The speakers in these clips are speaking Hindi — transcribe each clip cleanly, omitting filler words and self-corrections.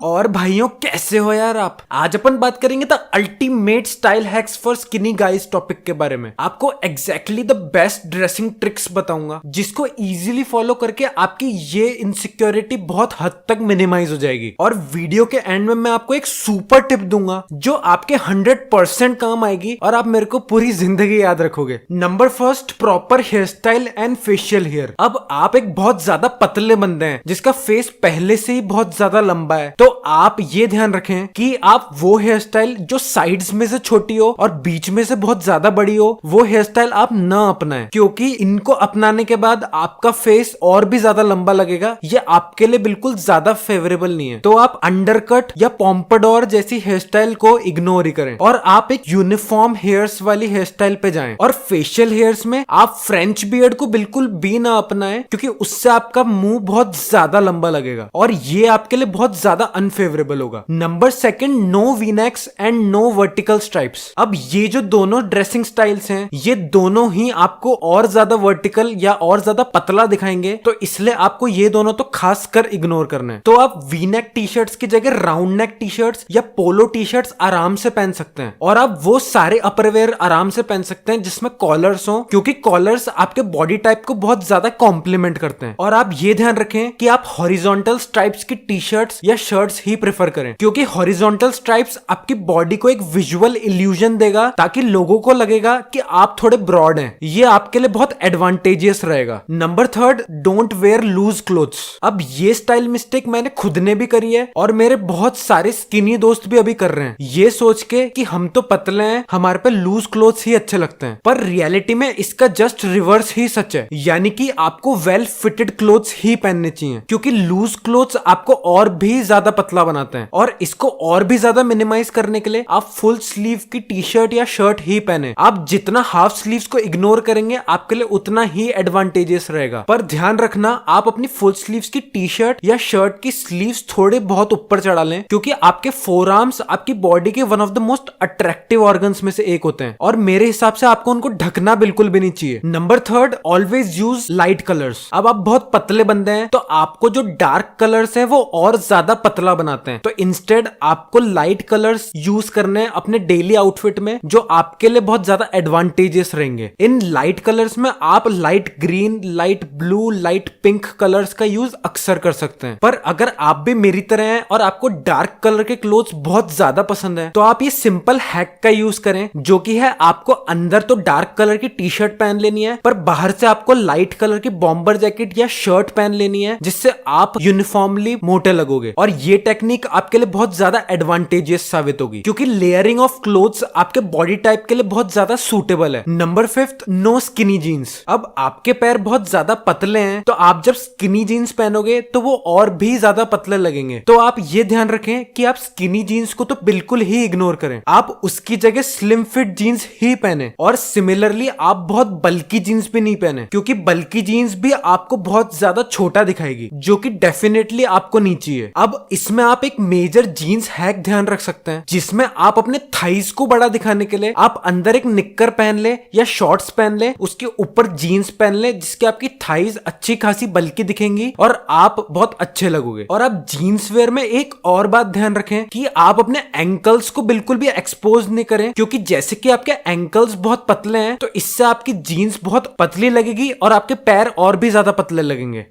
और भाइयों कैसे हो यार आप। आज अपन बात करेंगे the ultimate style hacks for skinny guys topic के बारे में। आपको exactly the best dressing tricks बताऊंगा जिसको इजीली फॉलो करके आपकी ये इनसिक्योरिटी बहुत हद तक मिनिमाइज हो जाएगी। और वीडियो के एंड में मैं आपको एक सुपर टिप दूंगा जो आपके 100% काम आएगी और आप मेरे को पूरी जिंदगी याद रखोगे। Number first, proper hair style and facial hair. अब आप एक बहुत ज्यादा पतले बंदे हैं जिसका फेस पहले से ही बहुत ज्यादा लंबा है, तो आप ये ध्यान रखें कि आप वो हेयर स्टाइल जो साइड्स में से छोटी हो और बीच में से बहुत ज्यादा बड़ी हो वो हेयर स्टाइल आप न अपनाएं, क्योंकि इनको अपनाने के बाद आपका फेस और भी ज्यादा लंबा लगेगा। ये आपके लिए बिल्कुल ज्यादा फेवरेबल नहीं है। तो आप अंडरकट या पॉम्पाडोर जैसी हेयर स्टाइल को इग्नोर ही करें और आप एक यूनिफॉर्म हेयर्स वाली हेयर स्टाइल पे जाएं। और फेशियल हेयर्स में आप फ्रेंच बियर्ड को बिल्कुल भी ना अपनाएं, क्योंकि उससे आपका मुंह बहुत ज्यादा लंबा लगेगा और ये आपके लिए बहुत ज्यादा अनफेवरेबल होगा। Number second, no V necks and no vertical stripes. अब ये जो दोनों ड्रेसिंग स्टाइल्स हैं ये दोनों ही आपको और ज्यादा वर्टिकल या और ज्यादा पतला दिखाएंगे, तो इसलिए आपको ये दोनों तो खास कर इग्नोर करना है। तो आप वी-नेक टी शर्ट्स की जगह राउंड नेक टी शर्ट्स या पोलो टी शर्ट्स आराम से पहन सकते हैं। और आप वो सारे अपरवेयर आराम से पहन सकते हैं जिसमें कॉलर्स हो, क्योंकि कॉलर्स आपके बॉडी टाइप को बहुत ज्यादा कॉम्प्लीमेंट करते हैं। और आप ये ध्यान रखें कि आप हॉरिजॉन्टल स्ट्राइप्स की टी शर्ट्स या शर्ट्स ही प्रेफर करें, क्योंकि हॉरिजॉन्टल स्ट्राइप्स आपकी बॉडी को एक विजुअल इल्यूजन देगा ताकि लोगों को लगेगा कि आप थोड़े ब्रॉड हैं। ये आपके लिए बहुत एडवांटेजियस रहेगा। Number third, don't wear loose clothes. अब ये स्टाइल मिस्टेक मैंने खुद ने भी करी है और मेरे बहुत सारे स्किनी दोस्त भी अभी कर रहे हैं, ये सोच के कि हम तो पतले हैं हमारे पे लूज क्लोथ्स ही अच्छे लगते हैं। पर रियलिटी में इसका जस्ट रिवर्स ही सच है, यानी कि आपको वेल फिटेड क्लोथ्स ही पहनने चाहिए, क्योंकि लूज क्लोथ्स आपको और भी ज्यादा पतला बनाते हैं। और इसको और भी ज्यादा मिनिमाइज करने के लिए आप फुल स्लीव की टी शर्ट या शर्ट ही पहने। आप जितना हाफ स्लीव्स को इग्नोर करेंगे आपके लिए उतना ही एडवांटेजियस रहेगा। पर ध्यान रखना आप अपनी फुल स्लीव्स की टी शर्ट या शर्ट की स्लीव्स थोड़े बहुत ऊपर चढ़ा लें, क्योंकि आपके फोर आर्म्स आपकी बॉडी के one of the most attractive organs में से एक होते हैं और मेरे हिसाब से आपको उनको ढकना बिल्कुल भी नहीं चाहिए। Number third, always use light colours. अब आप बहुत पतले बंदे हैं तो आपको जो डार्क कलर्स है वो और ज्यादा पतला बनाते हैं, तो इंस्टेड आपको लाइट कलर्स यूज करने हैं अपने डेली आउटफिट में जो आपके लिए बहुत ज्यादा एडवांटेजियस रहेंगे। इन लाइट कलर्स में आप light green, light blue, light pink colours का यूज अक्सर कर सकते हैं। पर अगर आप भी मेरी तरह हैं और आपको डार्क कलर के क्लोथ्स बहुत ज्यादा पसंद है तो आप ये सिंपल हैक का यूज करें, जो कि है आपको अंदर तो डार्क कलर की टी शर्ट पहन लेनी है पर बाहर से आपको लाइट कलर की बॉम्बर जैकेट या शर्ट पहन लेनी है, जिससे आप यूनिफॉर्मली मोटे लगोगे। और ये टेक्निक आपके लिए बहुत ज्यादा एडवांटेजियस साबित होगी, क्योंकि लेयरिंग ऑफ क्लोथ्स आपके बॉडी टाइप के लिए बहुत ज्यादा सूटेबल है। Number fifth, no skinny jeans. अब आपके पैर बहुत ज्यादा पतले हैं तो आप जब स्किनी जीन्स पहनोगे तो वो और भी ज्यादा पतले लगेंगे, तो आप ये ध्यान रखें कि आप स्किनी जीन्स को तो बिल्कुल ही इग्नोर करें, आप उसकी जगह स्लिम फिट जीन्स ही पहने। और सिमिलरली आप बहुत बल्की जीन्स भी नहीं पहने, क्योंकि बल्की जीन्स भी आपको बहुत ज्यादा छोटा दिखाएगी, जो कि डेफिनेटली आपको नहीं चाहिए। अब इसमें आप एक मेजर जीन्स हैक ध्यान रख सकते हैं, जिसमें आप अपने थाइस को बड़ा दिखाने के लिए आप अंदर एक निक्कर पहन ले या शॉर्ट्स पहन ले, उसके ऊपर जीन्स पहन ले, जिसके आपकी थाइस अच्छी खासी बल्की दिखेंगी और आप बहुत अच्छे लगोगे। और आप जीन्स वेयर में एक और बात ध्यान रखें कि आप अपने एंकल्स को बिल्कुल भी एक्सपोज नहीं करें, क्योंकि जैसे कि आपके एंकल्स बहुत पतले हैं तो इससे आपकी जीन्स बहुत पतली लगेगी और आपके पैर और भी ज्यादा पतले लगेंगे।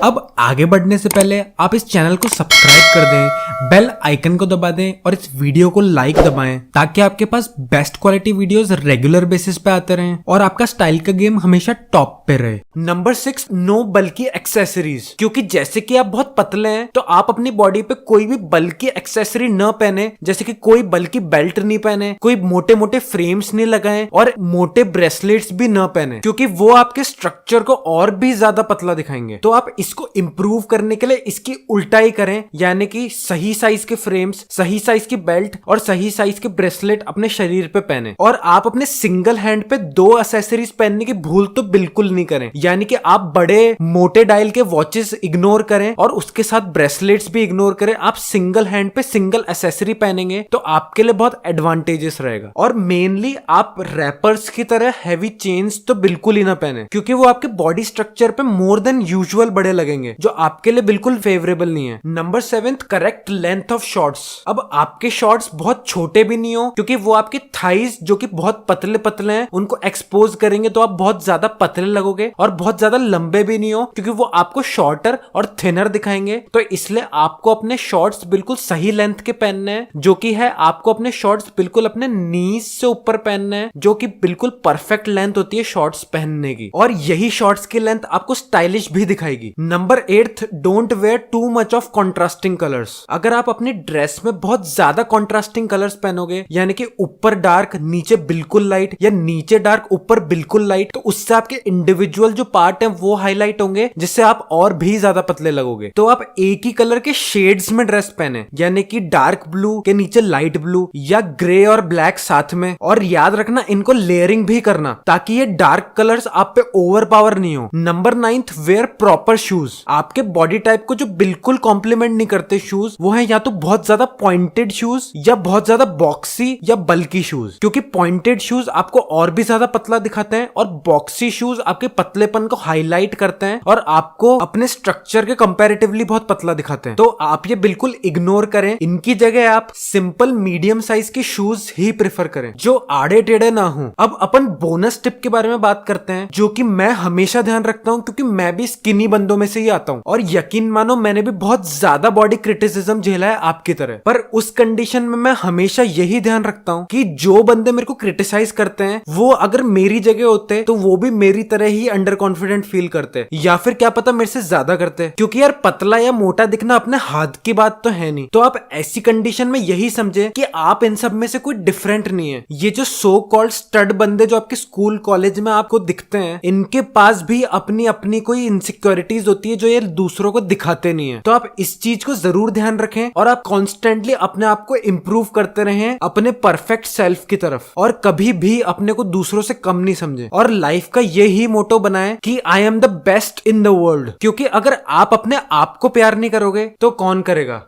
अब आगे बढ़ने से पहले आप इस चैनल को सब्सक्राइब कर दें, बेल आइकन को दबा दें और इस वीडियो को लाइक दबाएं, ताकि आपके पास best quality videos regular basis पे आते रहें और आपका स्टाइल का गेम हमेशा टॉप पे रहे। नंबर 6, नो बल्कि एक्सेसरीज। क्योंकि जैसे कि आप बहुत पतले हैं तो आप अपनी बॉडी पे कोई भी बल्कि एक्सेसरी न पहने, जैसे कि कोई बल्कि बेल्ट नहीं पहने, कोई मोटे मोटे फ्रेम्स नहीं लगाएं और मोटे ब्रेसलेट्स भी न पहने, क्योंकि वो आपके स्ट्रक्चर को और भी ज्यादा पतला दिखाएंगे। तो आप इसको इंप्रूव करने के लिए इसकी उल्टा ही करें, यानी कि सही साइज के फ्रेम्स, सही साइज की बेल्ट और सही साइज के ब्रेसलेट अपने शरीर पे पहने। और आप अपने सिंगल हैंड पे 2 एक्सेसरीज पहनने की भूल तो बिल्कुल नहीं करें, यानी कि आप बड़े मोटे डायल के वॉचेस इग्नोर करें और उसके साथ ब्रेसलेट्स भी इग्नोर करें। आप सिंगल हैंड पे सिंगल एक्सेसरी पहनेंगे तो आपके लिए बहुत एडवांटेजेस रहेगा। और मेनली आप रैपर्स की तरह हैवी चेन्स तो बिल्कुल ही ना पहने, क्योंकि वो आपके बॉडी स्ट्रक्चर पे मोर देन यूजुअल बड़े लगेंगे जो आपके लिए बिल्कुल फेवरेबल नहीं है। Number 7, correct length of shorts. अब आपके शॉर्ट्स बहुत छोटे भी नहीं हो, क्योंकि वो आपके थाइज जो कि बहुत पतले पतले हैं उनको एक्सपोज करेंगे तो आप बहुत ज्यादा पतले लगोगे, और बहुत ज्यादा लंबे भी नहीं हो क्योंकि वो आपको शॉर्टर और थिनर दिखाएंगे। तो इसलिए आपको अपने शॉर्ट्स बिल्कुल सही लेंथ के पहनने हैं, जो कि है आपको अपने शॉर्ट्स बिल्कुल अपने नीज से ऊपर पहनने हैं, जो कि बिल्कुल परफेक्ट लेंथ होती है शॉर्ट्स पहनने की, और यही शॉर्ट्स की लेंथ आपको स्टाइलिश भी दिखाएगी। Number 8, don't wear too much of contrasting colours. अगर आप अपनी ड्रेस में बहुत ज्यादा कॉन्ट्रास्टिंग कलर्स पहनोगे, यानी कि ऊपर डार्क नीचे बिल्कुल लाइट, या नीचे डार्क ऊपर बिल्कुल लाइट, तो उससे आपके इंडिविजुअल जो पार्ट है वो हाईलाइट होंगे, जिससे आप और भी ज्यादा पतले लगोगे। तो आप एक ही कलर के शेड्स में ड्रेस पहने, यानी कि डार्क ब्लू के नीचे लाइट ब्लू, या ग्रे और ब्लैक साथ में, और याद रखना इनको लेयरिंग भी करना ताकि ये डार्क कलर्स आप पे ओवर पावर नहीं हो। Number 9, wear proper shoes. आपके बॉडी टाइप को जो बिल्कुल कॉम्प्लीमेंट नहीं करते शूज, वो है या तो बहुत ज्यादा पॉइंटेड शूज या बहुत ज्यादा बॉक्सी या बल्की शूज, क्योंकि पॉइंटेड शूज आपको और भी ज्यादा पतला दिखाते हैं, और बॉक्सी शूज आपके पतलेपन को हाईलाइट करते हैं और आपको अपने स्ट्रक्चर के कंपैरेटिवली बहुत पतला दिखाते हैं। तो आप ये बिल्कुल इग्नोर करें, इनकी जगह आप सिंपल मीडियम साइज के शूज ही प्रेफर करें जो आड़े टेढ़े ना हो। अब अपन बोनस टिप के बारे में बात करते हैं, जो कि मैं हमेशा ध्यान रखता हूं, क्योंकि मैं भी स्किनी बंदों में से ही आता हूं, और यकीन मानो मैंने भी बहुत ज्यादा बॉडी क्रिटिसिज्म झेला है आपकी तरह। पर उस कंडीशन में मैं हमेशा यही ध्यान रखता हूं कि जो बंदे मेरे को क्रिटिसाइज करते हैं वो अगर मेरी जगह होते तो वो भी मेरी तरह ही अंडर कॉन्फिडेंट फील करते, या फिर क्या पता मेरे से ज्यादा करते, क्योंकि यार पतला या मोटा दिखना अपने हाथ की बात तो है नहीं। तो आप ऐसी कंडीशन में यही समझे कि आप इन सब में से कोई डिफरेंट नहीं है। ये जो सो कॉल्ड स्टड बंदे जो आपके स्कूल कॉलेज में आपको दिखते हैं, इनके पास भी अपनी अपनी कोई इनसिक्योरिटीज होती है जो ये दूसरों को दिखाते नहीं है। तो आप इस चीज को जरूर ध्यान रखें, और आप कॉन्स्टेंटली अपने आप को इंप्रूव करते रहें अपने परफेक्ट सेल्फ की तरफ, और कभी भी अपने को दूसरों से कम नहीं समझे, और लाइफ का यही मोटो बनाएं कि I am the best in the world, क्योंकि अगर आप अपने आप को प्यार नहीं करोगे तो कौन करेगा।